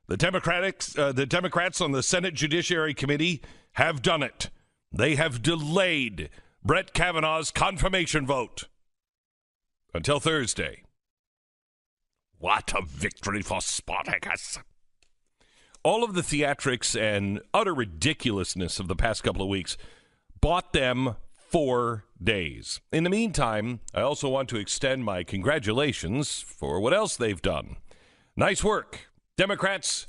The Democrats on the Senate Judiciary Committee have done it. They have delayed Brett Kavanaugh's confirmation vote until Thursday. What a victory for Spartacus. All of the theatrics and utter ridiculousness of the past couple of weeks bought them 4 days. In the meantime, I also want to extend my congratulations for what else they've done. Nice work. Democrats,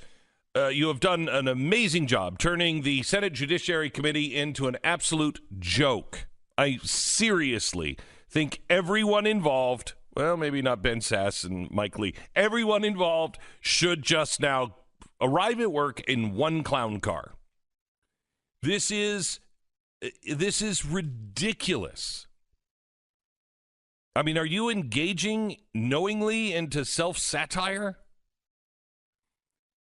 you have done an amazing job turning the Senate Judiciary Committee into an absolute joke. I seriously think everyone involved, well, maybe not Ben Sass and Mike Lee, everyone involved should just now arrive at work in one clown car. This is ridiculous. I mean, are you engaging knowingly into self-satire?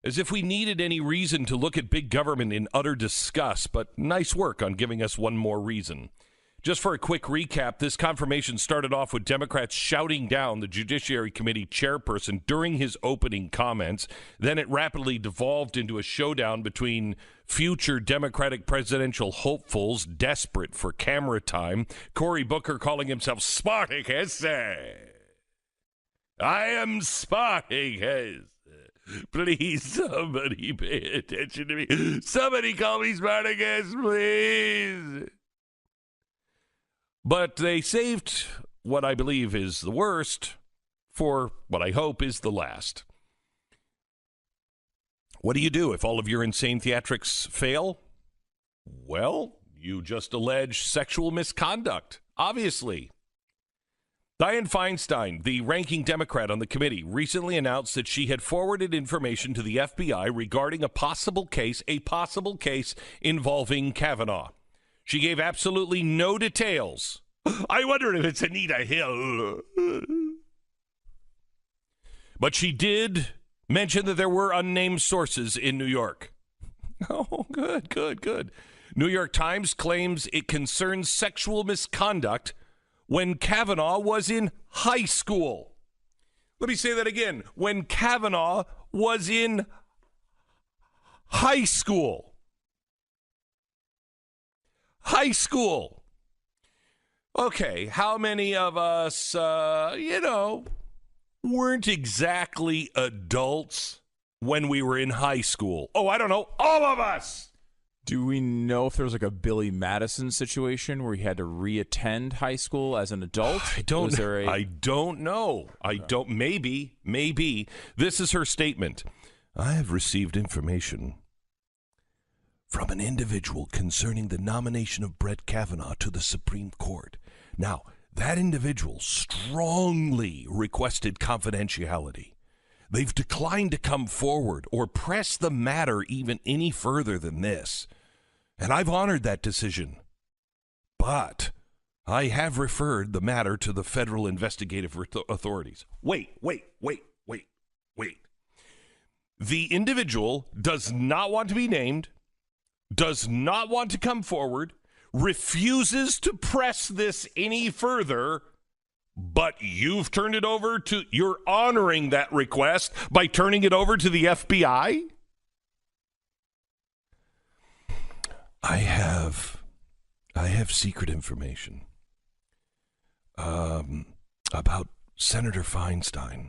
As if we needed any reason to look at big government in utter disgust, but nice work on giving us one more reason. Just for a quick recap, this confirmation started off with Democrats shouting down the Judiciary Committee chairperson during his opening comments. Then it rapidly devolved into a showdown between future Democratic presidential hopefuls desperate for camera time. Cory Booker calling himself Spartacus. I am Spartacus. Please, somebody pay attention to me. Somebody call me Spartacus, please. But they saved what I believe is the worst for what I hope is the last. What do you do if all of your insane theatrics fail? Well, you just allege sexual misconduct, obviously. Dianne Feinstein, the ranking Democrat on the committee, recently announced that she had forwarded information to the FBI regarding a possible case involving Kavanaugh. She gave absolutely no details. I wonder if it's Anita Hill. But she did mention that there were unnamed sources in New York. Oh, good. New York Times claims it concerns sexual misconduct when Kavanaugh was in high school. Let me say that again. When Kavanaugh was in high school. High school. Okay, how many of us, weren't exactly adults when we were in high school? Oh, I don't know. All of us. Do we know if there was like a Billy Madison situation where he had to reattend high school as an adult? I don't know. Maybe. This is her statement. I have received information from an individual concerning the nomination of Brett Kavanaugh to the Supreme Court. Now, that individual strongly requested confidentiality. They've declined to come forward or press the matter even any further than this. And I've honored that decision. But I have referred the matter to the federal investigative authorities. Wait. The individual does not want to be named, does not want to come forward, refuses to press this any further, but you're honoring that request by turning it over to the FBI? I have secret information about Senator Feinstein.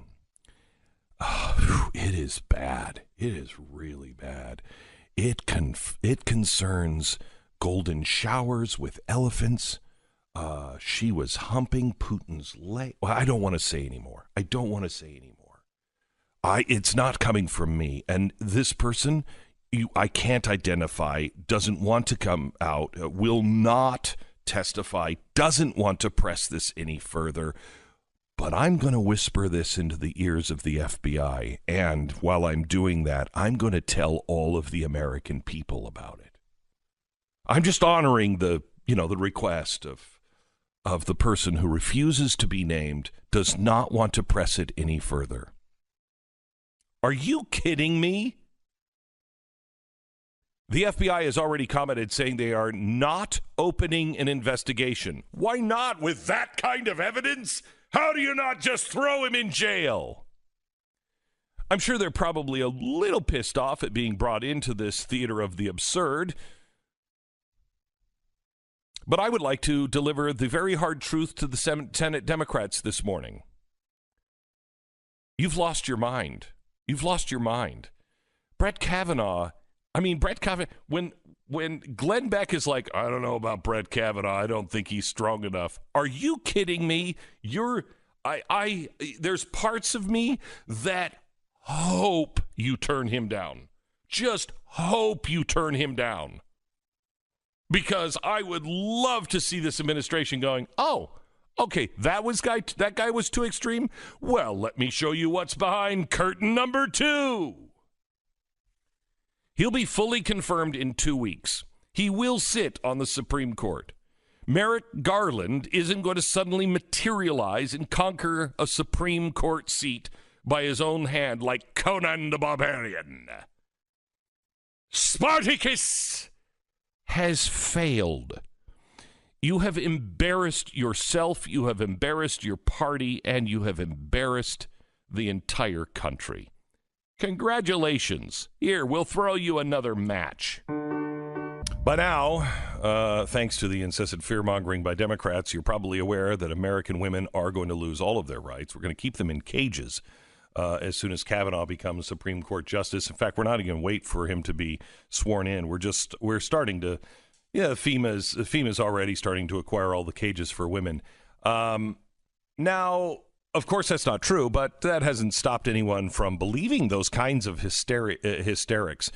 It is bad. It is really bad. It concerns golden showers with elephants. She was humping Putin's leg. Well, I don't want to say anymore. It's not coming from me. And this person, I can't identify, doesn't want to come out, will not testify, doesn't want to press this any further. But I'm going to whisper this into the ears of the FBI. And while I'm doing that, I'm going to tell all of the American people about it. I'm just honoring the request of the person who refuses to be named, does not want to press it any further. Are you kidding me? The FBI has already commented saying they are not opening an investigation. Why not with that kind of evidence? How do you not just throw him in jail? I'm sure they're probably a little pissed off at being brought into this theater of the absurd. But I would like to deliver the very hard truth to the Senate Democrats this morning. You've lost your mind. You've lost your mind. Brett Kavanaugh, when Glenn Beck is like, I don't know about Brett Kavanaugh, I don't think he's strong enough. Are you kidding me? There's parts of me that hope you turn him down. Just hope you turn him down. Because I would love to see this administration going, oh, okay, that guy was too extreme. Well, let me show you what's behind curtain number 2. He'll be fully confirmed in 2 weeks. He will sit on the Supreme Court. Merrick Garland isn't going to suddenly materialize and conquer a Supreme Court seat by his own hand like Conan the Barbarian. Spartacus has failed. You have embarrassed yourself, you have embarrassed your party, and you have embarrassed the entire country. Congratulations. Here, we'll throw you another match. By now, thanks to the incessant fear-mongering by Democrats, you're probably aware that American women are going to lose all of their rights. We're going to keep them in cages as soon as Kavanaugh becomes Supreme Court Justice. In fact, we're not even going to wait for him to be sworn in. We're starting to, FEMA's already starting to acquire all the cages for women. Now, of course, that's not true, but that hasn't stopped anyone from believing those kinds of hysterics.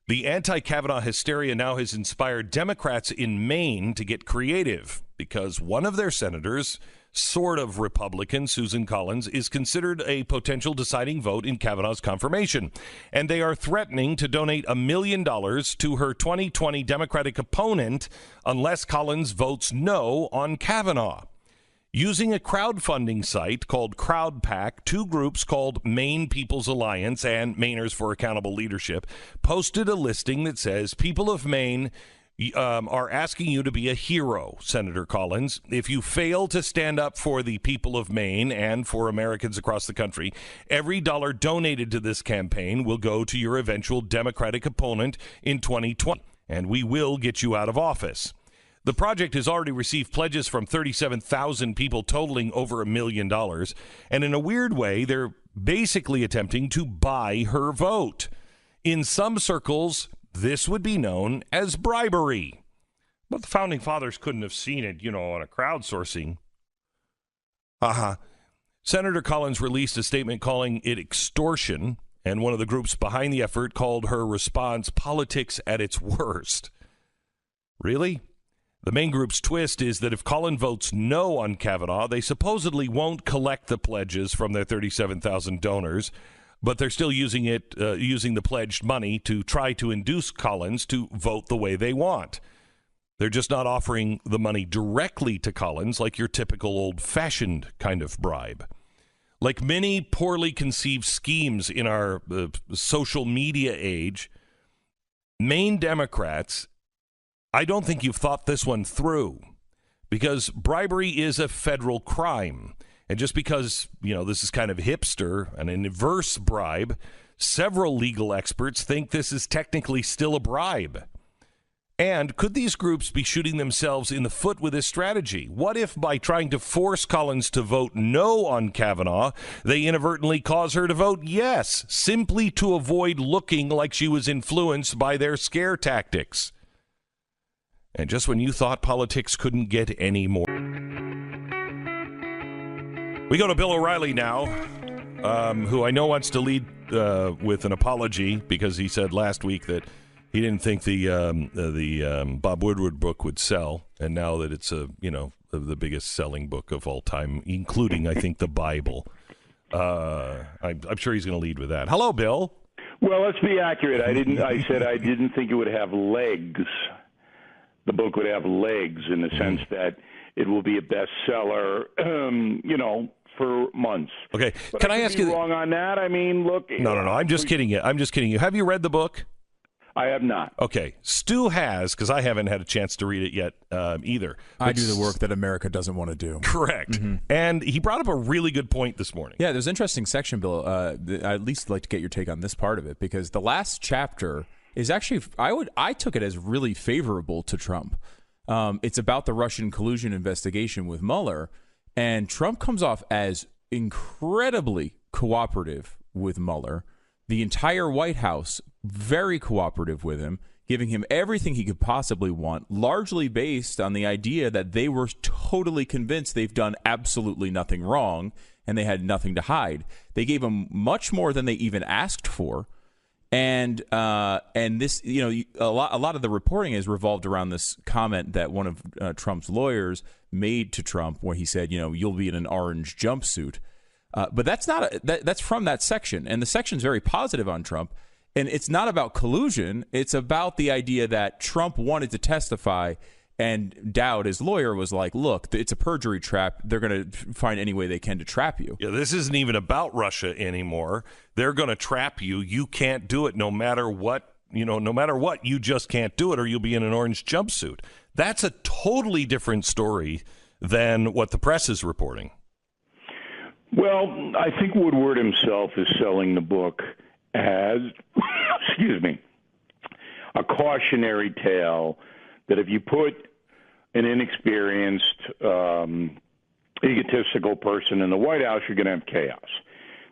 The anti-Kavanaugh hysteria now has inspired Democrats in Maine to get creative because one of their senators, sort of Republican, Susan Collins, is considered a potential deciding vote in Kavanaugh's confirmation. And they are threatening to donate $1 million to her 2020 Democratic opponent unless Collins votes no on Kavanaugh. Using a crowdfunding site called CrowdPack, 2 groups called Maine People's Alliance and Mainers for Accountable Leadership posted a listing that says, people of Maine are asking you to be a hero, Senator Collins. If you fail to stand up for the people of Maine and for Americans across the country, every dollar donated to this campaign will go to your eventual Democratic opponent in 2020, and we will get you out of office. The project has already received pledges from 37,000 people totaling over $1 million. And in a weird way, they're basically attempting to buy her vote. In some circles, this would be known as bribery. But the Founding Fathers couldn't have seen it, on a crowdsourcing. Senator Collins released a statement calling it extortion, and one of the groups behind the effort called her response politics at its worst. Really? The main group's twist is that if Collins votes no on Kavanaugh, they supposedly won't collect the pledges from their 37,000 donors, but they're still using the pledged money to try to induce Collins to vote the way they want. They're just not offering the money directly to Collins like your typical old-fashioned kind of bribe. Like many poorly conceived schemes in our social media age, Maine Democrats, I don't think you've thought this one through, because bribery is a federal crime. And just because, this is kind of hipster, an inverse bribe, several legal experts think this is technically still a bribe. And could these groups be shooting themselves in the foot with this strategy? What if by trying to force Collins to vote no on Kavanaugh, they inadvertently cause her to vote yes, simply to avoid looking like she was influenced by their scare tactics? And just when you thought politics couldn't get any more. We go to Bill O'Reilly now, who I know wants to lead with an apology because he said last week that he didn't think the Bob Woodward book would sell, and now that it's the biggest selling book of all time, including I think the Bible. I'm sure he's going to lead with that. Hello, Bill. Well, let's be accurate. I said I didn't think it would have legs. The book would have legs in the sense that it will be a bestseller, for months. Okay, but can I ask you wrong on that? I mean, look. No. I'm just kidding you. Have you read the book? I have not. Okay. Stu has, because I haven't had a chance to read it yet either. I do the work that America doesn't want to do. Correct. Mm-hmm. And he brought up a really good point this morning. Yeah, there's an interesting section, Bill. I'd at least like to get your take on this part of it, because the last chapter is actually, I took it as really favorable to Trump. It's about the Russian collusion investigation with Mueller, and Trump comes off as incredibly cooperative with Mueller. The entire White House, very cooperative with him, giving him everything he could possibly want, largely based on the idea that they were totally convinced they've done absolutely nothing wrong and they had nothing to hide. They gave him much more than they even asked for. And this, a lot of the reporting is revolved around this comment that one of Trump's lawyers made to Trump, where he said, you'll be in an orange jumpsuit. But that's not that's from that section, and the section's very positive on Trump. And it's not about collusion; it's about the idea that Trump wanted to testify, and Dowd, his lawyer, was like, "Look, it's a perjury trap. They're going to find any way they can to trap you." Yeah, this isn't even about Russia anymore. They're going to trap you. You can't do it, no matter what. No matter what, you just can't do it, or you'll be in an orange jumpsuit. That's a totally different story than what the press is reporting. Well, I think Woodward himself is selling the book as, excuse me, a cautionary tale that if you put an inexperienced, egotistical person in the White House, you're going to have chaos.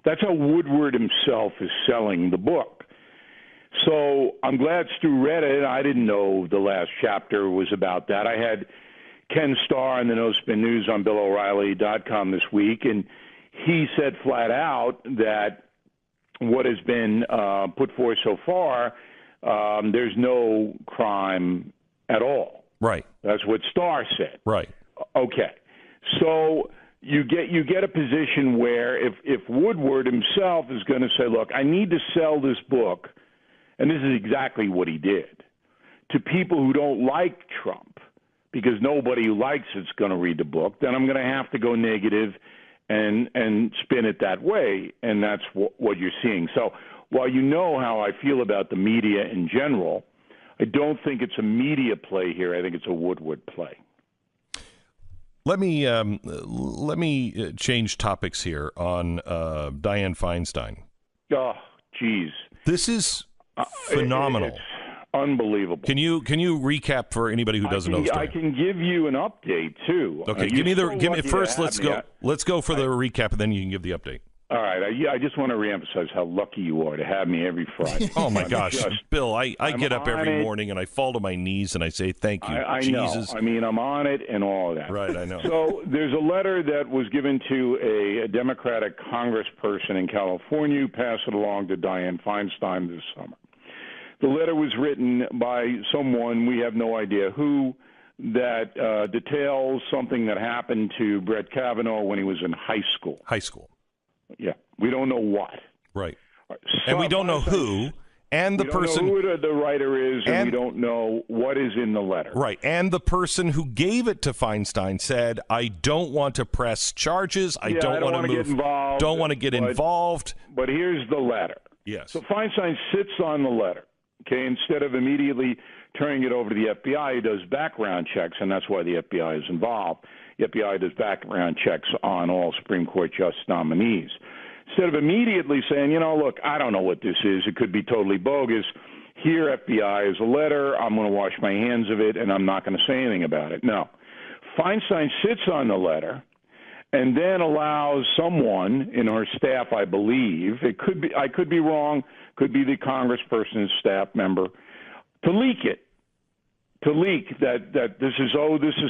That's how Woodward himself is selling the book. So I'm glad Stu read it. I didn't know the last chapter was about that. I had Ken Starr in the No Spin News on BillO'Reilly.com this week, and he said flat out that what has been put forth so far, there's no crime at all. Right. That's what Starr said. Right. Okay. So you get a position where if Woodward himself is going to say, look, I need to sell this book, and this is exactly what he did, to people who don't like Trump, because nobody who likes it's going to read the book, then I'm going to have to go negative and spin it that way, and that's what you're seeing. So while you know how I feel about the media in general, I don't think it's a media play here. I think it's a Woodward play. Let me change topics here on Dianne Feinstein. Oh, geez. This is phenomenal. It's unbelievable. Can you recap for anybody who doesn't know the story? I can give you an update too. Okay, Let's go for the recap, and then you can give the update. All right. I just want to reemphasize how lucky you are to have me every Friday. Oh my gosh, Bill! I get up every morning and I fall to my knees and I say thank you. I Jesus. know. I mean, I'm on it and all of that. Right. I know. So there's a letter that was given to a Democratic congressperson in California who passed it along to Dianne Feinstein this summer. The letter was written by someone, we have no idea who, that details something that happened to Brett Kavanaugh when he was in high school. High school. Yeah. We don't know what. Right. And we don't know who, and the person. We don't know who the writer is, and we don't know what is in the letter. Right. And the person who gave it to Feinstein said, I don't want to press charges. I don't want to move. Get involved, don't want to get involved. But here's the letter. Yes. So Feinstein sits on the letter. Okay, instead of immediately turning it over to the FBI, he does background checks, and that's why the FBI is involved. The FBI does background checks on all Supreme Court justice nominees. Instead of immediately saying, look, I don't know what this is. It could be totally bogus. Here, FBI, is a letter. I'm going to wash my hands of it, and I'm not going to say anything about it. No. Feinstein sits on the letter and then allows someone in her staff, I believe, I could be wrong, could be the congressperson's staff member, to leak it. To leak that this is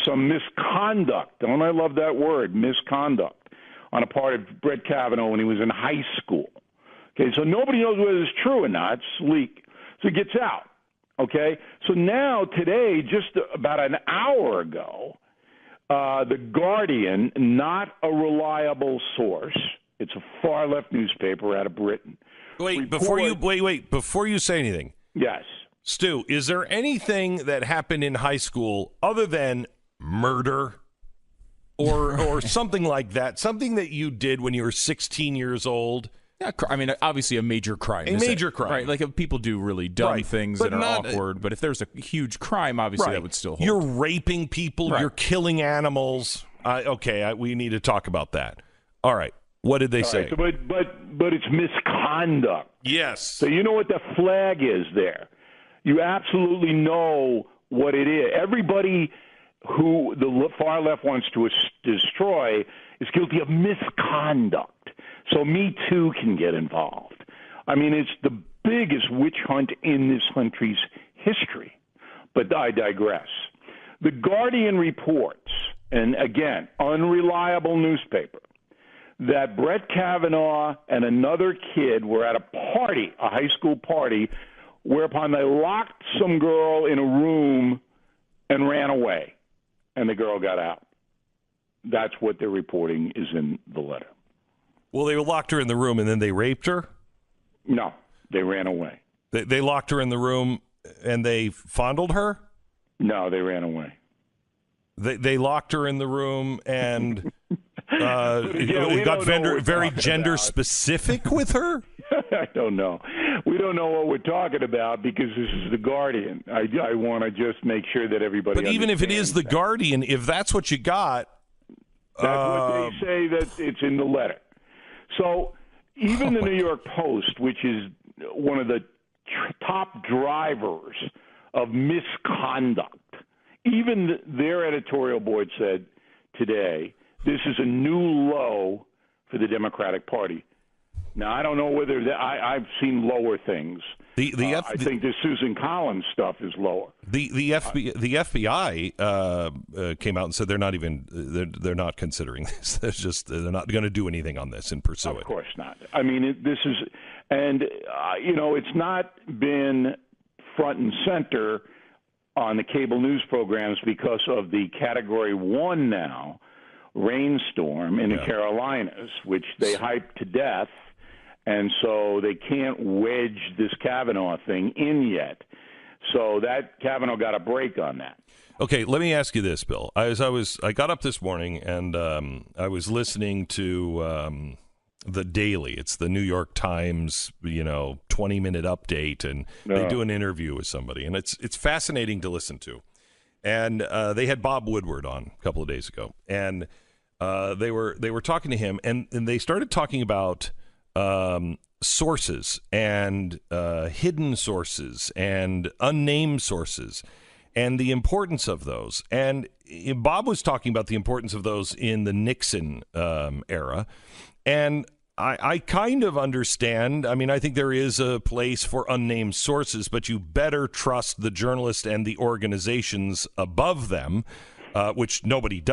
some misconduct. Don't I love that word, misconduct, on a part of Brett Kavanaugh when he was in high school. Okay, so nobody knows whether it's true or not. It's leaked. So it gets out. Okay, so now today, just about an hour ago, The Guardian, not a reliable source, it's a far-left newspaper out of Britain. Before you say anything. Yes. Stu, is there anything that happened in high school other than murder or something like that, something that you did when you were 16 years old Yeah, I mean, obviously a major crime. A major crime. Right, like if people do really dumb things but that are not, awkward, but if there's a huge crime, obviously that would still hold. You're raping people. You're killing animals. We need to talk about that. All right. What did they say? Right, so, but it's misconduct. Yes. So you know what the flag is there. You absolutely know what it is. Everybody who the far left wants to destroy is guilty of misconduct. So Me Too can get involved. I mean, it's the biggest witch hunt in this country's history. But I digress. The Guardian reports, and again, unreliable newspaper, that Brett Kavanaugh and another kid were at a party, a high school party, whereupon they locked some girl in a room and ran away, and the girl got out. That's what they're reporting is in the letter. Well, they locked her in the room and then they raped her? No, they ran away. They locked her in the room and they fondled her? No, they ran away. They locked her in the room and got very gender specific with her? I don't know. We don't know what we're talking about because this is the Guardian. I want to just make sure that everybody. But even if it is the Guardian, if that's what you got, that's what they say that it's in the letter. So even the New York Post, which is one of the top drivers of misconduct, even their editorial board said today, this is a new low for the Democratic Party. Now, I don't know whether I've seen lower things. I think the Susan Collins stuff is lower. The FBI came out and said they're not considering this. They're not going to do anything on this and pursue it. Of course not. I mean, this is, and it's not been front and center on the cable news programs because of the Category 1 now rainstorm in the Carolinas, which they hyped to death. And so they can't wedge this Kavanaugh thing in yet. So that Kavanaugh got a break on that. Okay, let me ask you this, Bill. I got up this morning and I was listening to the Daily. It's the New York Times, 20-minute update, and they do an interview with somebody, and it's fascinating to listen to. And they had Bob Woodward on a couple of days ago, and they were talking to him, and they started talking about sources and hidden sources and unnamed sources and the importance of those. And Bob was talking about the importance of those in the Nixon era. And I kind of understand. I mean, I think there is a place for unnamed sources, but you better trust the journalists and the organizations above them, which nobody does.